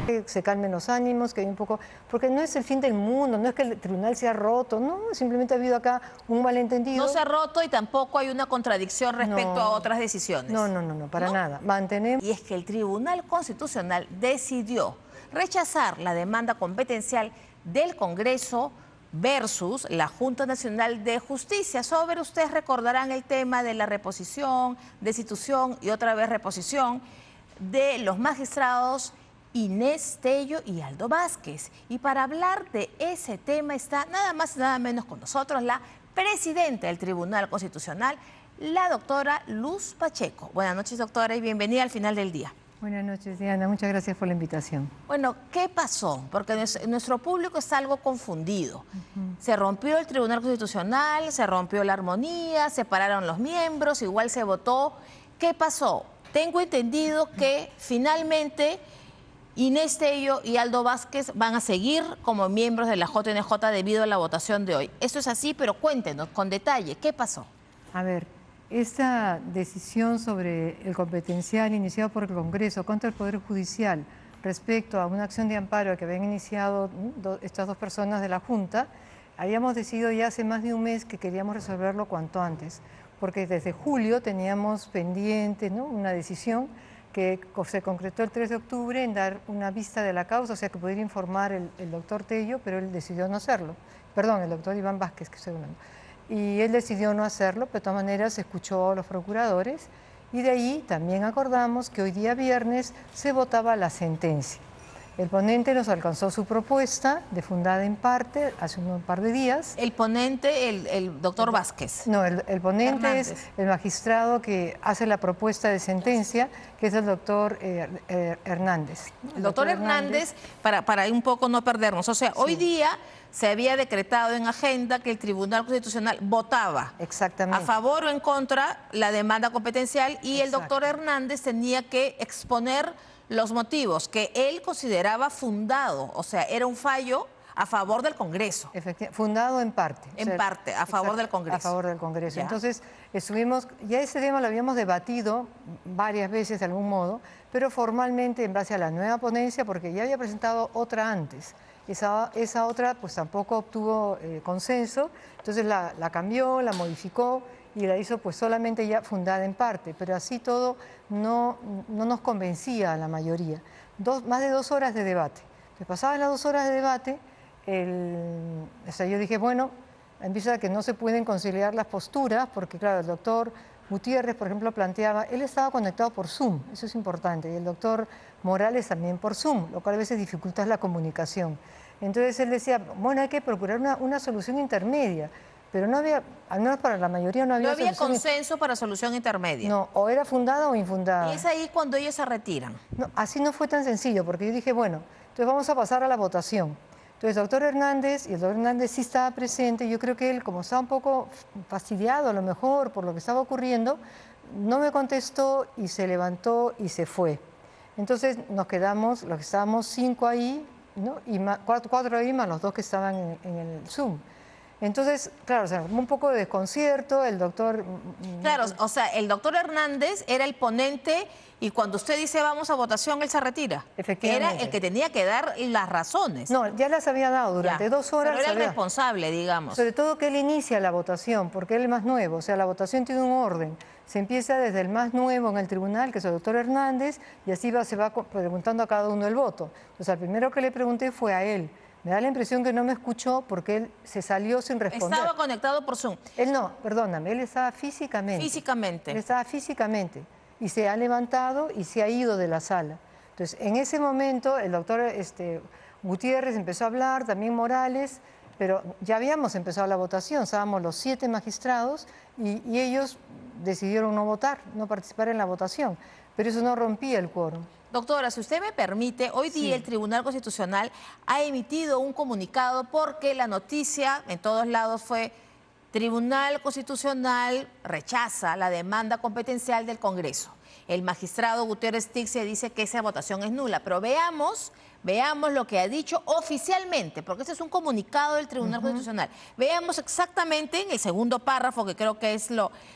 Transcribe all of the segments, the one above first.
Que se calmen los ánimos, que hay un poco... Porque no es el fin del mundo, no es que el tribunal se ha roto, no, simplemente ha habido acá un malentendido. No se ha roto y tampoco hay una contradicción respecto a otras decisiones. No, para nada. Mantenemos... Y es que el Tribunal Constitucional decidió rechazar la demanda competencial del Congreso versus la Junta Nacional de Justicia. Sobre, ustedes recordarán el tema de la reposición, destitución y otra vez reposición de los magistrados Inés Tello y Aldo Vázquez. Y para hablar de ese tema está nada más y nada menos con nosotros la presidenta del Tribunal Constitucional, la doctora Luz Pacheco. Buenas noches, doctora, y bienvenida al Final del Día. Buenas noches, Diana. Muchas gracias por la invitación. Bueno, ¿qué pasó? Porque nuestro público está algo confundido. Se rompió el Tribunal Constitucional, se rompió la armonía, se separaron los miembros, igual se votó. ¿Qué pasó? Tengo entendido que finalmente Inés Tello y Aldo Vázquez van a seguir como miembros de la JNJ debido a la votación de hoy. Eso es así, pero cuéntenos con detalle, ¿qué pasó? A ver, esta decisión sobre el competencial iniciado por el Congreso contra el Poder Judicial respecto a una acción de amparo que habían iniciado estas dos personas de la Junta, habíamos decidido ya hace más de un mes que queríamos resolverlo cuanto antes, porque desde julio teníamos pendiente, ¿no?, una decisión que se concretó el 3 de octubre en dar una vista de la causa, o sea, que pudiera informar el doctor Tello, pero él decidió no hacerlo. Perdón, el doctor Iván Vázquez, que estoy hablando. Y él decidió no hacerlo, pero de todas maneras escuchó a los procuradores y de ahí también acordamos que hoy día viernes se votaba la sentencia. El ponente nos alcanzó su propuesta, fundada en parte, hace un par de días. El ponente, el doctor Vázquez. No, el ponente Hernández. es el magistrado que hace la propuesta de sentencia, que es el doctor Hernández. El doctor Hernández, para un poco no perdernos, o sea, hoy día se había decretado en agenda que el Tribunal Constitucional votaba a favor o en contra la demanda competencial y el doctor Hernández tenía que exponer los motivos que él consideraba fundado, o sea, era un fallo a favor del Congreso. Fundado en parte. En parte, a favor del Congreso. A favor del Congreso. Ya. Entonces, ya ese tema lo habíamos debatido varias veces de algún modo, pero formalmente en base a la nueva ponencia, porque ya había presentado otra antes. Esa otra pues tampoco obtuvo consenso, entonces la cambió, la modificó y la hizo pues solamente ya fundada en parte, pero así todo no nos convencía a la mayoría. Más de 2 horas de debate. Entonces, pasadas las 2 horas de debate, yo dije, bueno, en vista de que no se pueden conciliar las posturas, porque claro, el doctor Gutiérrez, por ejemplo, planteaba, él estaba conectado por Zoom, eso es importante, y el doctor Morales también por Zoom, lo cual a veces dificulta la comunicación. Entonces él decía, bueno, hay que procurar una solución intermedia, pero no había, al menos para la mayoría no había consenso para solución intermedia. No, o era fundada o infundada. Y es ahí cuando ellos se retiran. No, así no fue tan sencillo, porque yo dije, bueno, entonces vamos a pasar a la votación. Entonces el doctor Hernández, y el doctor Hernández sí estaba presente, yo creo que él, como estaba un poco fastidiado a lo mejor por lo que estaba ocurriendo, no me contestó y se levantó y se fue. Entonces nos quedamos, los que estábamos 5 ahí, ¿no?, y 4 ahí más los 2 que estaban en el Zoom. Entonces, claro, o sea, un poco de desconcierto, el doctor... Claro, o sea, el doctor Hernández era el ponente y cuando usted dice vamos a votación, él se retira. Efectivamente. Era el que tenía que dar las razones. No, ya las había dado durante 2 horas. Pero era el responsable, digamos. Sobre todo que él inicia la votación, porque él es el más nuevo, o sea, la votación tiene un orden. Se empieza desde el más nuevo en el tribunal, que es el doctor Hernández, y así se va preguntando a cada uno el voto. Entonces, al primero que le pregunté fue a él. Me da la impresión que no me escuchó porque él se salió sin responder. Estaba conectado por Zoom. Él no, perdóname, él estaba físicamente. Físicamente. Él estaba físicamente y se ha levantado y se ha ido de la sala. Entonces, en ese momento el doctor Gutiérrez empezó a hablar, también Morales, pero ya habíamos empezado la votación, estábamos los 7 magistrados y ellos decidieron no votar, no participar en la votación, pero eso no rompía el quórum. Doctora, si usted me permite, hoy día el Tribunal Constitucional ha emitido un comunicado porque la noticia en todos lados fue Tribunal Constitucional rechaza la demanda competencial del Congreso. El magistrado Gutiérrez Tixia dice que esa votación es nula, pero veamos lo que ha dicho oficialmente, porque este es un comunicado del Tribunal Constitucional. Veamos exactamente en el segundo párrafo, que creo que es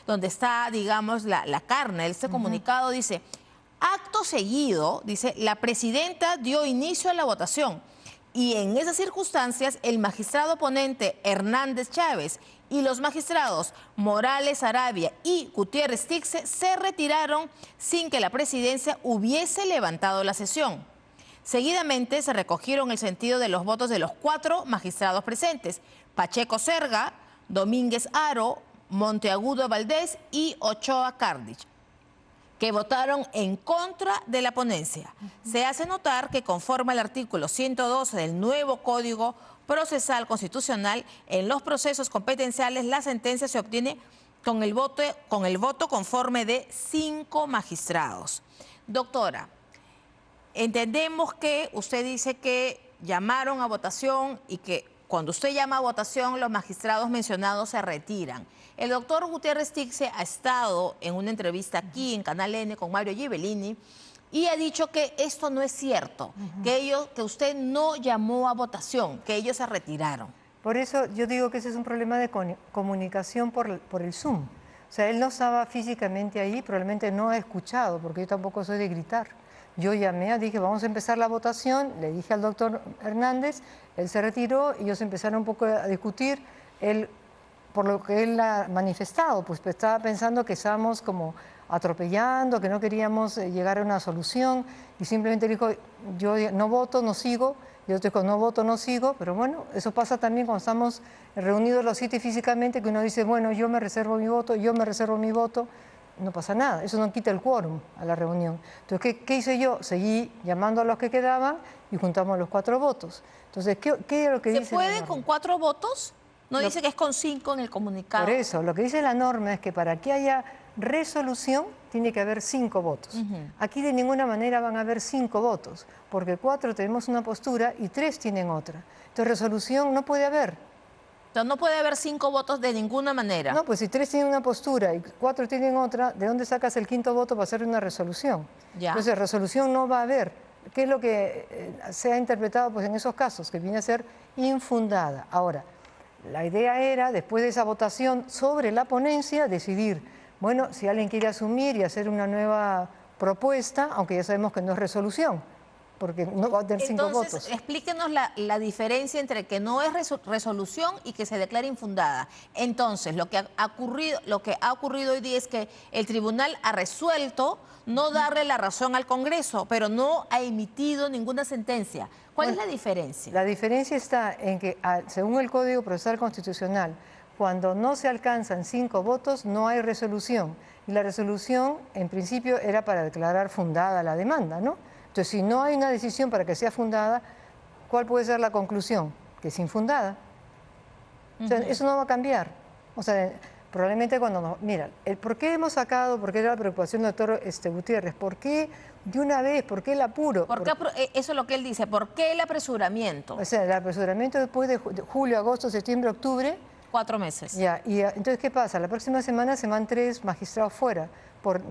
donde está, digamos, la carne. Este comunicado dice: Acto seguido, dice, la presidenta dio inicio a la votación y en esas circunstancias el magistrado ponente Hernández Chávez y los magistrados Morales Arabia y Gutiérrez Tixe se retiraron sin que la presidencia hubiese levantado la sesión. Seguidamente se recogieron el sentido de los votos de los 4 magistrados presentes: Pacheco Serga, Domínguez Haro, Monteagudo Valdés y Ochoa Cardich, que votaron en contra de la ponencia. Se hace notar que conforme al artículo 112 del nuevo Código Procesal Constitucional, en los procesos competenciales la sentencia se obtiene con el voto conforme de 5 magistrados. Doctora, entendemos que usted dice que llamaron a votación y que cuando usted llama a votación los magistrados mencionados se retiran. El doctor Gutiérrez Tixe ha estado en una entrevista aquí en Canal N con Mario Ghibellini y ha dicho que esto no es cierto, que usted no llamó a votación, que ellos se retiraron. Por eso yo digo que ese es un problema de comunicación por el Zoom. O sea, él no estaba físicamente ahí, probablemente no ha escuchado, porque yo tampoco soy de gritar. Yo llamé, dije, vamos a empezar la votación, le dije al doctor Hernández, él se retiró y ellos empezaron un poco a discutir. Él, por lo que él ha manifestado, pues estaba pensando que estábamos como atropellando, que no queríamos llegar a una solución y simplemente dijo, yo no voto, no sigo. Yo digo, no voto, no sigo, pero bueno, eso pasa también cuando estamos reunidos los 7 físicamente, que uno dice, bueno, yo me reservo mi voto, yo me reservo mi voto. No pasa nada, eso no quita el quórum a la reunión. Entonces, ¿qué hice yo? Seguí llamando a los que quedaban y juntamos los 4 votos. Entonces, ¿qué es lo que dice? ¿Se puede con 4 votos? No dice que es con 5 en el comunicado. Por eso, lo que dice la norma es que para que haya resolución tiene que haber 5 votos. Aquí de ninguna manera van a haber 5 votos, porque 4 tenemos una postura y 3 tienen otra. Entonces, resolución no puede haber. Entonces, no puede haber 5 votos de ninguna manera. No, pues si 3 tienen una postura y 4 tienen otra, ¿de dónde sacas el 5.º voto para hacer una resolución? Ya. Entonces, resolución no va a haber. ¿Qué es lo que se ha interpretado pues, en esos casos? Que viene a ser infundada. Ahora, la idea era, después de esa votación sobre la ponencia, decidir, bueno, si alguien quiere asumir y hacer una nueva propuesta, aunque ya sabemos que no es resolución, porque no va a tener 5 votos. Entonces, explíquenos la diferencia entre que no es resolución y que se declara infundada. Entonces, lo que ha ocurrido hoy día es que el tribunal ha resuelto no darle la razón al Congreso, pero no ha emitido ninguna sentencia. ¿Cuál es la diferencia? La diferencia está en que, según el Código Procesal Constitucional, cuando no se alcanzan 5 votos, no hay resolución. Y la resolución, en principio, era para declarar fundada la demanda, ¿no? Entonces, si no hay una decisión para que sea fundada, ¿cuál puede ser la conclusión? Que es infundada. O sea, eso no va a cambiar. O sea, probablemente cuando mira, ¿por qué hemos sacado, por qué era la preocupación del doctor Gutiérrez? ¿Por qué de una vez? ¿Por qué el apuro? Eso es lo que él dice. ¿Por qué el apresuramiento? O sea, el apresuramiento después de julio, agosto, septiembre, octubre. 4 meses. Ya, y entonces, ¿qué pasa? La próxima semana se van 3 magistrados fuera por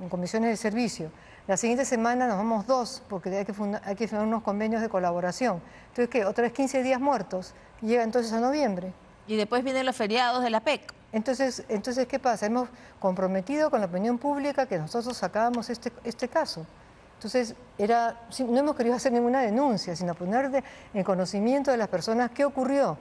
comisiones de servicio. La siguiente semana nos vamos 2 porque hay que firmar unos convenios de colaboración. Entonces, ¿qué? Otra vez 15 días muertos. Llega entonces a noviembre. Y después vienen los feriados de la PEC. Entonces, ¿qué pasa? Hemos comprometido con la opinión pública que nosotros sacábamos este caso. Entonces, no hemos querido hacer ninguna denuncia, sino poner en conocimiento de las personas qué ocurrió.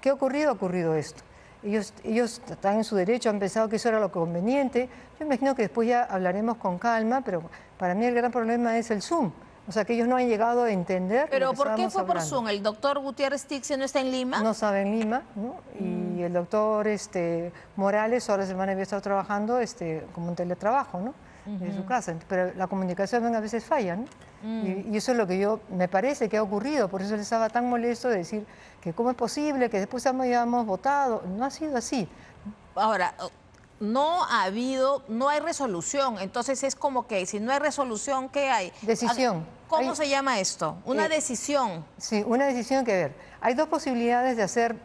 ¿Qué ha ocurrido? Ha ocurrido esto. Ellos están en su derecho, han pensado que eso era lo conveniente. Yo imagino que después ya hablaremos con calma, pero para mí el gran problema es el Zoom. O sea, que ellos no han llegado a entender. ¿Pero por qué fue hablando. Por Zoom? ¿El doctor Gutiérrez Tixe no está en Lima? No estaba en Lima, ¿no? Y el doctor Morales ahora la semana había estado trabajando como un teletrabajo, ¿no? De su casa. Pero la comunicación a veces falla, ¿no? Y eso es lo que me parece que ha ocurrido. Por eso les estaba tan molesto de decir que cómo es posible que después hayamos votado. No ha sido así. Ahora, no hay resolución. Entonces es como que si no hay resolución, ¿qué hay? Decisión. ¿Cómo se llama esto? Una decisión. Sí, una decisión que ver. Hay 2 posibilidades de hacer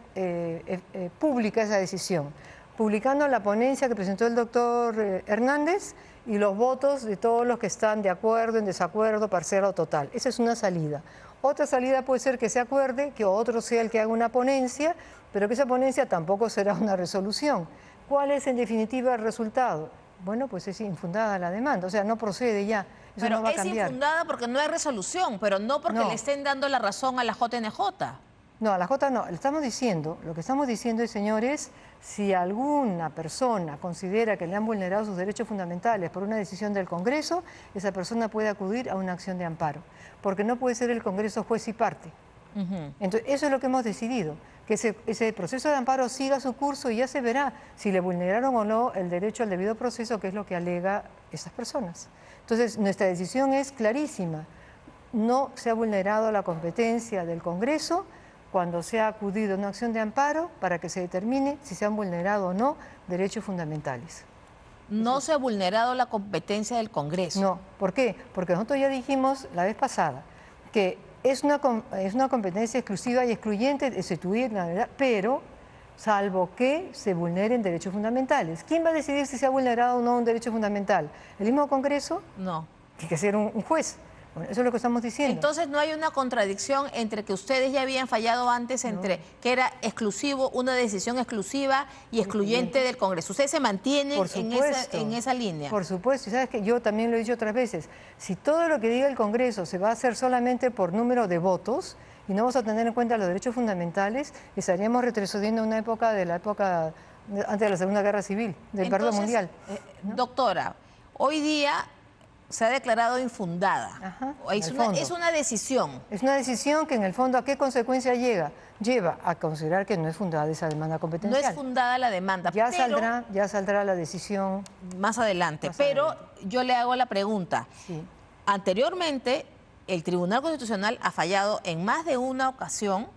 pública esa decisión. Publicando la ponencia que presentó el doctor Hernández y los votos de todos los que están de acuerdo, en desacuerdo, parcial o total. Esa es una salida. Otra salida puede ser que se acuerde, que otro sea el que haga una ponencia, pero que esa ponencia tampoco será una resolución. ¿Cuál es en definitiva el resultado? Bueno, pues es infundada la demanda, o sea, no procede ya. Eso Pero no va a es cambiar. infundada porque no hay resolución, pero no porque No. le estén dando la razón a la JNJ. No, a la J no. Lo que estamos diciendo, señores, si alguna persona considera que le han vulnerado sus derechos fundamentales por una decisión del Congreso, esa persona puede acudir a una acción de amparo, porque no puede ser el Congreso juez y parte. Entonces, eso es lo que hemos decidido, que ese proceso de amparo siga su curso y ya se verá si le vulneraron o no el derecho al debido proceso, que es lo que alega esas personas. Entonces, nuestra decisión es clarísima. No se ha vulnerado la competencia del Congreso cuando se ha acudido a una acción de amparo para que se determine si se han vulnerado o no derechos fundamentales. No se ha vulnerado la competencia del Congreso. No, ¿por qué? Porque nosotros ya dijimos la vez pasada que es una competencia exclusiva y excluyente de sustituir, pero salvo que se vulneren derechos fundamentales. ¿Quién va a decidir si se ha vulnerado o no un derecho fundamental? ¿El mismo Congreso? No. Tiene que ser un juez. Bueno, eso es lo que estamos diciendo. Entonces no hay una contradicción entre que ustedes ya habían fallado antes, entre que era exclusivo, una decisión exclusiva y excluyente del Congreso. ¿Ustedes se mantienen en esa línea? Por supuesto, y sabes que yo también lo he dicho otras veces, si todo lo que diga el Congreso se va a hacer solamente por número de votos y no vamos a tener en cuenta los derechos fundamentales, estaríamos retrocediendo a una época antes de la Segunda Guerra Civil, perdón, mundial. ¿No? Doctora, hoy día se ha declarado infundada. Ajá, es una decisión. Es una decisión que en el fondo, ¿a qué consecuencia lleva a considerar que no es fundada esa demanda competencial. No es fundada la demanda. Ya saldrá la decisión más adelante. Pero yo le hago la pregunta. Sí. Anteriormente, el Tribunal Constitucional ha fallado en más de una ocasión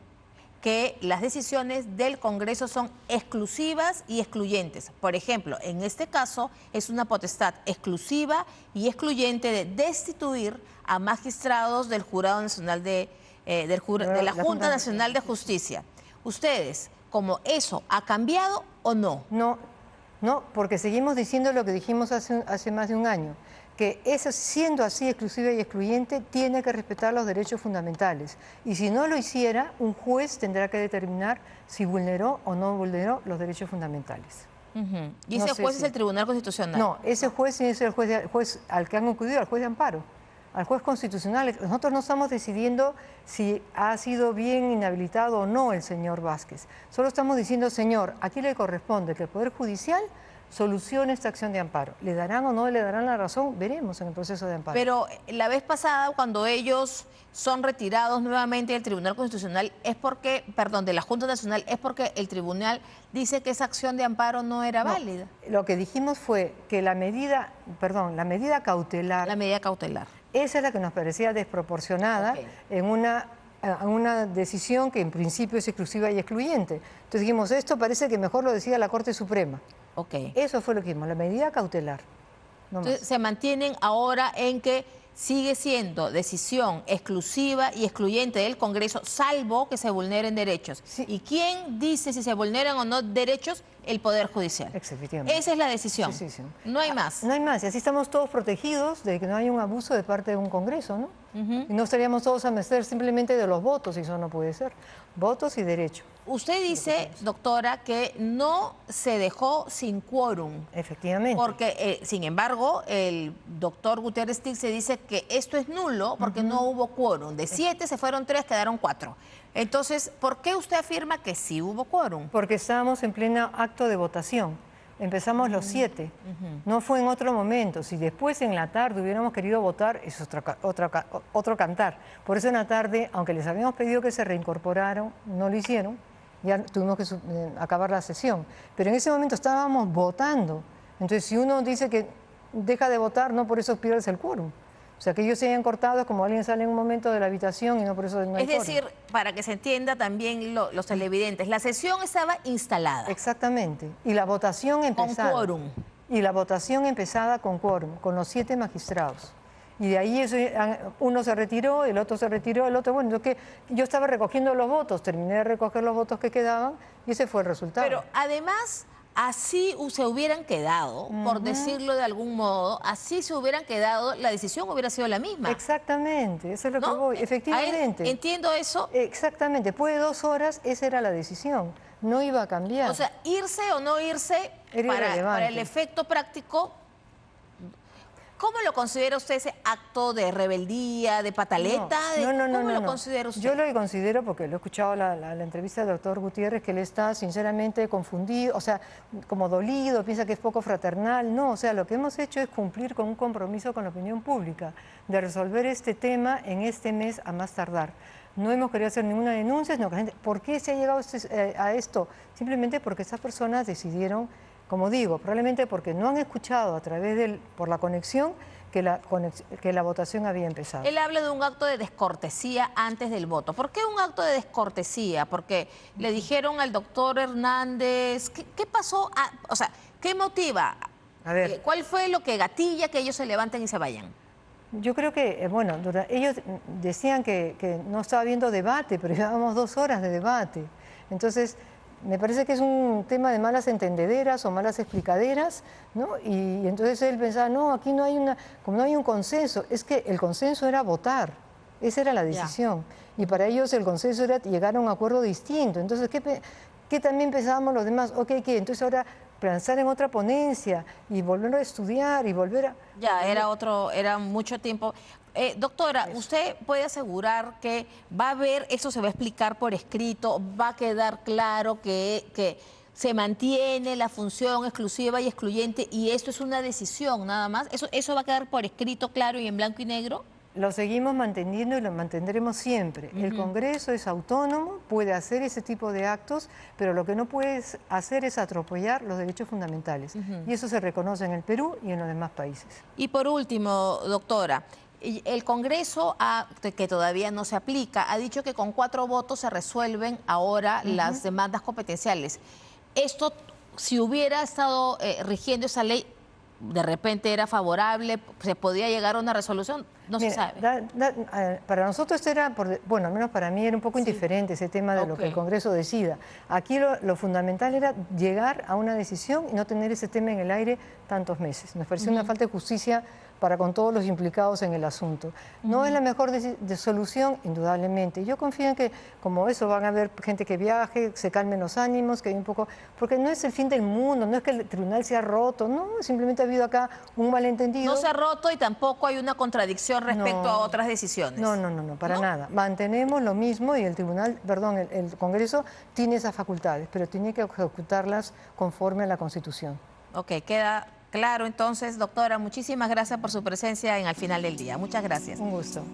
que las decisiones del Congreso son exclusivas y excluyentes. Por ejemplo, en este caso es una potestad exclusiva y excluyente de destituir a magistrados del Jurado Nacional de la Junta Nacional de Justicia. ¿Ustedes, como eso, ha cambiado o no? No, porque seguimos diciendo lo que dijimos hace más de un año, que eso, siendo así exclusiva y excluyente, tiene que respetar los derechos fundamentales. Y si no lo hiciera, un juez tendrá que determinar si vulneró o no vulneró los derechos fundamentales. ¿Y ese juez es el Tribunal Constitucional? No, ese juez es el juez al que han acudido, al juez de amparo, al juez constitucional. Nosotros no estamos decidiendo si ha sido bien inhabilitado o no el señor Vázquez. Solo estamos diciendo, señor, aquí le corresponde que el Poder Judicial solucione esta acción de amparo. ¿Le darán o no le darán la razón? Veremos en el proceso de amparo. Pero la vez pasada, cuando ellos son retirados nuevamente del Tribunal Constitucional, de la Junta Nacional, es porque el tribunal dice que esa acción de amparo no era válida. Lo que dijimos fue que la medida cautelar. La medida cautelar. Esa es la que nos parecía desproporcionada en una decisión que en principio es exclusiva y excluyente. Entonces dijimos, esto parece que mejor lo decida la Corte Suprema. Eso fue lo que dijimos, la medida cautelar. Entonces, se mantienen ahora en que sigue siendo decisión exclusiva y excluyente del Congreso, salvo que se vulneren derechos. Sí. ¿Y quién dice si se vulneran o no derechos? El Poder Judicial. Efectivamente. Esa es la decisión. Sí. No hay más. No hay más. Y así estamos todos protegidos de que no haya un abuso de parte de un Congreso, ¿no? Y no estaríamos todos a merced simplemente de los votos, y eso no puede ser. Votos y derechos. Usted dice, doctora, que no se dejó sin quórum. Efectivamente. Porque, sin embargo, el doctor Gutiérrez Tigse dice que esto es nulo porque no hubo quórum. De 7 se fueron 3, quedaron 4. Entonces, ¿por qué usted afirma que sí hubo quórum? Porque estábamos en pleno acto de votación. Empezamos los 7. No fue en otro momento. Si después en la tarde hubiéramos querido votar, es otro cantar. Por eso en la tarde, aunque les habíamos pedido que se reincorporaran, no lo hicieron. Ya tuvimos que acabar la sesión. Pero en ese momento estábamos votando. Entonces, si uno dice que deja de votar, no por eso pierdes el quórum. O sea, que ellos se hayan cortado es como alguien sale en un momento de la habitación y no por eso no hay quórum. Es decir, para que se entienda también los televidentes, la sesión estaba instalada. Exactamente. Y la votación empezada. Con quórum. Y la votación empezada con quórum, con los 7 magistrados. Y de ahí uno se retiró, el otro se retiró, el otro... Bueno, yo estaba recogiendo los votos, terminé de recoger los votos que quedaban y ese fue el resultado. Pero además, así se hubieran quedado, por decirlo de algún modo, así se hubieran quedado, la decisión hubiera sido la misma. Exactamente, eso es lo que voy, efectivamente. ¿Entiendo eso? Exactamente, después de 2 horas esa era la decisión, no iba a cambiar. O sea, irse o no irse, para el efecto práctico... ¿Cómo lo considera usted ese acto de rebeldía, de pataleta? ¿Cómo lo considera usted? Yo lo considero, porque lo he escuchado la entrevista del doctor Gutiérrez, que él está sinceramente confundido, o sea, como dolido, piensa que es poco fraternal. No, o sea, lo que hemos hecho es cumplir con un compromiso con la opinión pública, de resolver este tema en este mes a más tardar. No hemos querido hacer ninguna denuncia, sino que la gente, ¿por qué se ha llegado a esto? Simplemente porque esas personas decidieron, como digo, probablemente porque no han escuchado a través por la conexión que la votación había empezado. Él habla de un acto de descortesía antes del voto. ¿Por qué un acto de descortesía? Porque le dijeron al doctor Hernández, ¿qué pasó? O sea, ¿qué motiva? A ver. ¿Cuál fue lo que gatilla que ellos se levanten y se vayan? Yo creo que, bueno, ellos decían que no estaba habiendo debate, pero llevábamos 2 horas de debate. Entonces, me parece que es un tema de malas entendederas o malas explicaderas, ¿no? Y entonces él pensaba, no, aquí no hay como no hay un consenso. Es que el consenso era votar, esa era la decisión. Y para ellos el consenso era llegar a un acuerdo distinto. Entonces, ¿qué también pensábamos los demás? Ok, ¿qué? Entonces ahora pensar en otra ponencia y volver a estudiar y volver a... Ya, era mucho tiempo. Doctora, ¿usted puede asegurar que va a haber, eso se va a explicar por escrito, va a quedar claro que se mantiene la función exclusiva y excluyente y esto es una decisión nada más? ¿Eso va a quedar por escrito claro y en blanco y negro? Lo seguimos manteniendo y lo mantendremos siempre. El Congreso es autónomo, puede hacer ese tipo de actos, pero lo que no puede hacer es atropellar los derechos fundamentales. Y eso se reconoce en el Perú y en los demás países. Y por último, doctora, el Congreso, que todavía no se aplica, ha dicho que con 4 votos se resuelven ahora las demandas competenciales. Esto, si hubiera estado rigiendo esa ley, de repente era favorable, se podía llegar a una resolución, no se sabe. Para nosotros esto era, bueno, al menos para mí era un poco indiferente ese tema de lo que el Congreso decida. Aquí lo fundamental era llegar a una decisión y no tener ese tema en el aire tantos meses. Nos pareció una falta de justicia para con todos los implicados en el asunto. No es la mejor solución, indudablemente. Yo confío en que, como eso, van a haber gente que viaje, se calmen los ánimos, que hay un poco... Porque no es el fin del mundo, no es que el tribunal se ha roto, no, simplemente ha habido acá un malentendido. No se ha roto y tampoco hay una contradicción respecto a otras decisiones. No, para nada. Mantenemos lo mismo y el tribunal, perdón, el Congreso tiene esas facultades, pero tiene que ejecutarlas conforme a la Constitución. Ok, queda claro entonces, doctora, muchísimas gracias por su presencia en Al Final del Día. Muchas gracias. Un gusto.